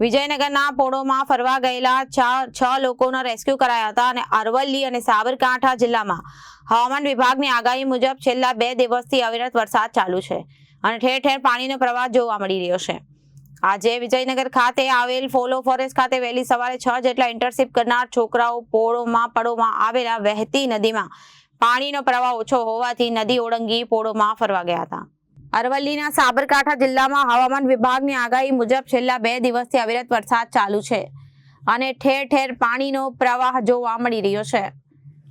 વિજયનગરના પોળોમાં ફરવા ગયેલા 6 લોકોના રેસ્ક્યુ કરાયા હતા અને અરવલ્લી અને સાબરકાંઠા જિલ્લામાં હવામાન વિભાગની આગાહી મુજબ છેલ્લા 2 દિવસથી અવિરત વરસાદ ચાલુ છે અને ઠેર ઠેર પાણીનો પ્રવાહ જોવા મળી રહ્યો છે। આજે વિજયનગર ખાતે આવેલ ફોલો ફોરેસ્ટ ખાતે વહેલી સવારે 6 જેટલા ઇન્ટર્નશિપ કરનાર છોકરાઓ પોળોમાં પડોમાં આવેલા વહેતી નદીમાં પાણીનો પ્રવાહ ઓછો હોવાથી નદી ઓળંગી પોળોમાં ફરવા ગયા હતા। અરવલ્લીના સાબરકાંઠા જિલ્લામાં હવામાન વિભાગની આગાહી મુજબ છેલ્લા 2 દિવસથી અવિરત વરસાદ ચાલુ છે અને ઠેર ઠેર પાણીનો પ્રવાહ જોવા મળી રહ્યો છે।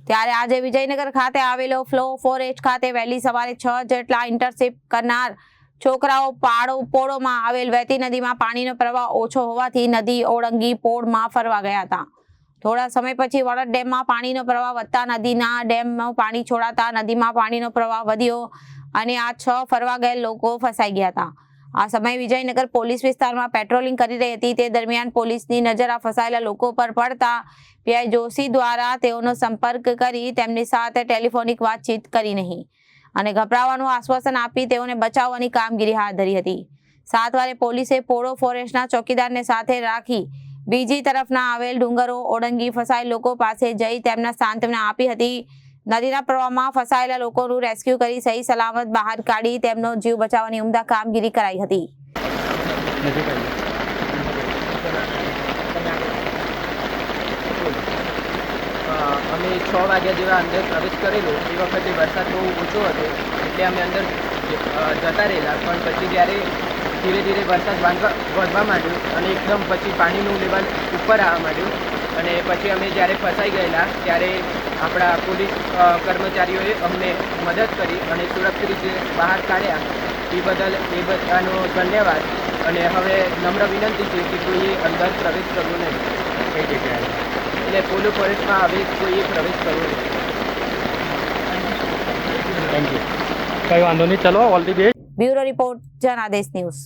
ત્યારે આજે વિજયનગર ખાતે આવેલો ફ્લો ફોરેસ્ટ ખાતે વહેલી સવારે 6 જેટલા ઇન્ટર્નશિપ કરનાર છોકરાઓ પોળોમાં આવેલ વહેતી નદીમાં પાણીનો પ્રવાહ ઓછો હોવાથી નદી ઓળંગી પોળમાં ફરવા ગયા હતા। થોડા સમય પછી વડદ ડેમમાં પાણીનો પ્રવાહ વધતા નદીના ડેમમાં પાણી છોડાતા નદીમાં પાણીનો પ્રવાહ વધ્યો અને આ 6 ફરવા ગયેલ લોકો ફસાઈ ગયા હતા। આ સમયે વિજયનગર પોલીસ વિસ્તારમાં પેટ્રોલિંગ કરી રહી હતી તે દરમિયાન પોલીસની નજર આ ફસાયેલા લોકો પર પડતા પીઆઈ જોશી દ્વારા તેઓનો સંપર્ક કરી તેમની સાથે ટેલિફોનિક વાતચીત કરી નહીં અને ગભરાવાનું આશ્વાસન આપી તેઓને બચાવવાની કામગીરી હાથ ધરી હતી। સાતવારે પોલીસે પોળો ફોરેસ્ટના ચોકીદારને સાથે રાખી બીજી તરફના આવેલ ડુંગરો ઓળંગી ફસાયેલ લોકો પાસે જઈ તેમના સાંત્વના આપી હતી। નદીના પ્રવાહમાં ફસાયેલા લોકોનું રેસ્ક્યુ કરી સહી સલામત બહાર કાઢી તેમનો જીવ બચાવવાની ઉમદા કામગીરી કરાઈ હતી। અમે 6 વાગ્યા જેવા અંદર પ્રવેશ કરેલો એ વખતે વરસાદ બહુ ઓછો હતો એટલે અમે અંદર જતા રહેલા, પણ પછી જ્યારે ધીરે ધીરે વરસાદ વધવા માંડ્યો અને એકદમ પછી પાણીનું લેવલ ઉપર આવવા માંડ્યું અને પછી અમે જ્યારે ફસાઈ ગયેલા ત્યારે આપણા પોલીસ કર્મચારીઓએ અમને મદદ કરી અને સુરક્ષિત રીતે બહાર કાઢ્યા। એ બધાનો ધન્યવાદ અને હવે નમ્ર વિનંતી છે કે કોઈએ અંદર પ્રવેશ કરવો નહીં। કઈ જગ્યાએ એટલે પોલો ફોરેસ્ટમાં હવે કોઈએ પ્રવેશ કરવો નહીં। થેન્ક યુ, કઈ વાંધો નહીં, ચલો all the best. Bureau report Janadesh news.